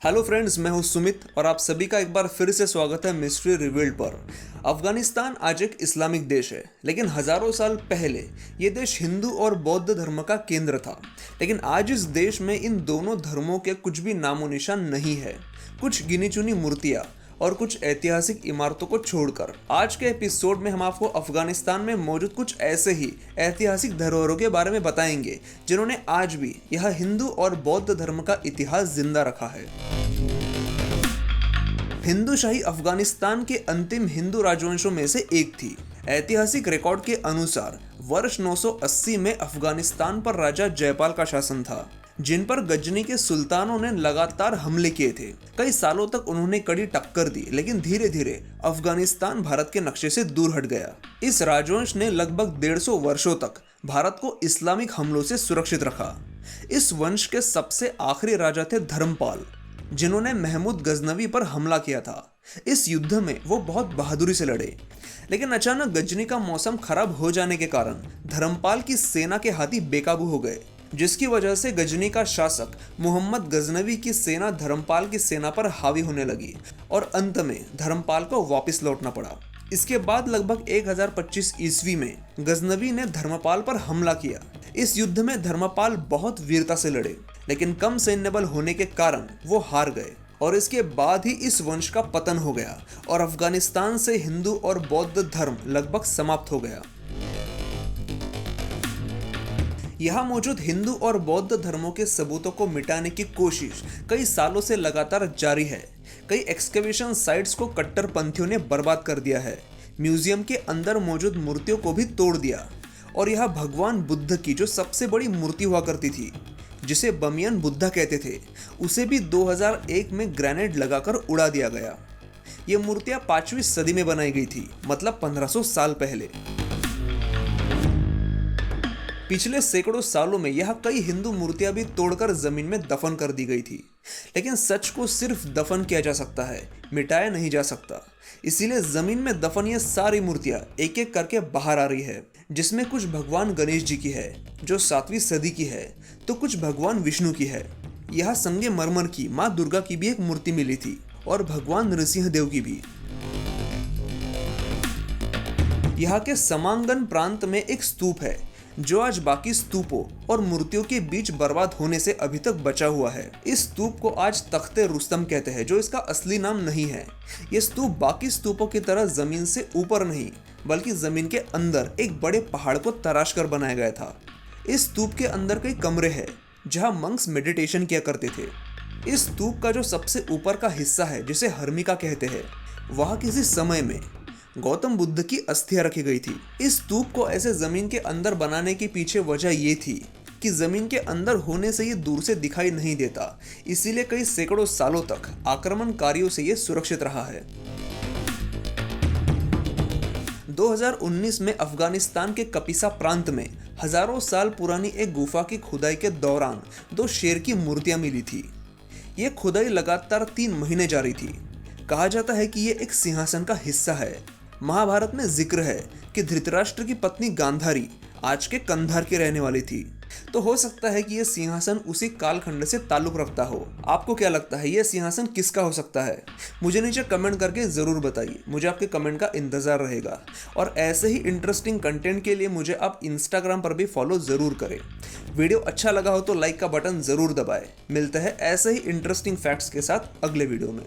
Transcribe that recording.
Hello friends, मैं हूं सुमित और आप सभी का एक बार फिर से स्वागत है मिस्ट्री रिवील्ड पर। अफगानिस्तान आज एक इस्लामिक देश है, लेकिन हजारों साल पहले ये देश हिंदू और बौद्ध धर्म का केंद्र था। लेकिन आज इस देश में इन दोनों धर्मों के कुछ भी नामो निशान नहीं है। कुछ गिनी चुनी मूर्तियां और कुछ ऐतिहासिक इमारतों को छोड़कर आज के एपिसोड में हम आपको अफगानिस्तान में मौजूद कुछ ऐसे ही ऐतिहासिक धरोहरों के बारे में बताएंगे जिन्होंने आज भी यह हिंदू और बौद्ध धर्म का इतिहास जिंदा रखा है। हिंदूशाही अफगानिस्तान के अंतिम हिंदू राजवंशों में से एक थी। ऐतिहासिक रिकॉर्ड के अनुसार वर्ष 980 में अफगानिस्तान पर राजा जयपाल का शासन था, जिन पर गजनी के सुल्तानों ने लगातार हमले किए थे। कई सालों तक उन्होंने कड़ी टक्कर दी, लेकिन धीरे धीरे अफगानिस्तान भारत के नक्शे से दूर हट गया। इस राजवंश ने लगभग 150 वर्षों तक भारत को इस्लामिक हमलों से सुरक्षित रखा। इस वंश के सबसे आखिरी राजा थे धर्मपाल, जिन्होंने महमूद गजनवी पर हमला किया था। इस युद्ध में वो बहुत बहादुरी से लड़े, लेकिन अचानक गजनी का मौसम खराब हो जाने के कारण धर्मपाल की सेना के हाथी बेकाबू हो गए, जिसकी वजह से गजनी का शासक मोहम्मद गजनवी की सेना धर्मपाल की सेना पर हावी होने लगी और अंत में धर्मपाल को वापस लौटना पड़ा। इसके बाद लगभग 1025 ईस्वी में गजनवी ने धर्मपाल पर हमला किया। इस युद्ध में धर्मपाल बहुत वीरता से लड़े, लेकिन कम सैन्य बल होने के कारण वो हार गए और इसके बाद ही इस वंश का पतन हो गया और अफगानिस्तान से हिंदू और बौद्ध धर्म लगभग समाप्त हो गया। यहाँ मौजूद हिंदू और बौद्ध धर्मों के सबूतों को मिटाने की कोशिश कई सालों से लगातार जारी है। कई एक्सकेवेशन साइट्स को कट्टरपंथियों ने बर्बाद कर दिया है, म्यूजियम के अंदर मौजूद मूर्तियों को भी तोड़ दिया और यह भगवान बुद्ध की जो सबसे बड़ी मूर्ति हुआ करती थी, जिसे बमियन बुद्धा कहते थे, उसे भी 2001 में ग्रेनेड लगाकर उड़ा दिया गया। ये मूर्तियां 5वीं सदी में बनाई गई थी, मतलब 1500 साल पहले। पिछले सैकड़ों सालों में यह कई हिंदू मूर्तियां भी तोड़कर जमीन में दफन कर दी गई थी, लेकिन सच को सिर्फ दफन किया जा सकता है, मिटाया नहीं जा सकता। इसीलिए जमीन में दफन ये सारी मूर्तियां एक एक करके बाहर आ रही है, जिसमें कुछ भगवान गणेश जी की है जो 7वीं सदी की है, तो कुछ भगवान विष्णु की है। यह संगे मरमर की माँ दुर्गा की भी एक मूर्ति मिली थी और भगवान नृसिंह देव की भी। यहाँ के समांगन प्रांत में एक स्तूप है जो आज बाकी स्तूपों और मूर्तियों के बीच बर्बाद होने से अभी तक बचा हुआ है। इस स्तूप को आज तख्ते रुस्तम कहते हैं, जो इसका असली नाम नहीं है। यह स्तूप बाकी स्तूपों की तरह जमीन से ऊपर नहीं, बल्कि जमीन के अंदर एक बड़े पहाड़ को तराश कर बनाया गया था। इस स्तूप के अंदर कई कमरे हैं जहां मंक्स मेडिटेशन किया करते थे। इस स्तूप का जो सबसे ऊपर का हिस्सा है, जिसे हर्मिका कहते हैं, वहां किसी समय में गौतम बुद्ध की अस्थियां रखी गई थी। इस स्तूप को ऐसे जमीन के अंदर बनाने के पीछे वजह ये थी कि जमीन के अंदर होने से ये दूर से दिखाई नहीं देता, इसीलिए कई सैकड़ों सालों तक आक्रमणकारियों से ये सुरक्षित रहा है। 2019 में अफगानिस्तान के कपिसा प्रांत में हजारों साल पुरानी एक गुफा की खुदाई के दौरान 2 शेर की मूर्तियां मिली थी। ये खुदाई लगातार 3 महीने जारी थी। कहा जाता है कि ये एक सिंहासन का हिस्सा है। महाभारत में जिक्र है कि धृतराष्ट्र की पत्नी गांधारी आज के कंधार की रहने वाली थी, तो हो सकता है कि यह सिंहासन उसी कालखंड से ताल्लुक रखता हो। आपको क्या लगता है, यह सिंहासन किसका हो सकता है? मुझे नीचे कमेंट करके ज़रूर बताइए, मुझे आपके कमेंट का इंतज़ार रहेगा। और ऐसे ही इंटरेस्टिंग कंटेंट के लिए मुझे आप इंस्टाग्राम पर भी फॉलो ज़रूर करें। वीडियो अच्छा लगा हो तो लाइक का बटन ज़रूर दबाएं। मिलते हैं ऐसे ही इंटरेस्टिंग फैक्ट्स के साथ अगले वीडियो में।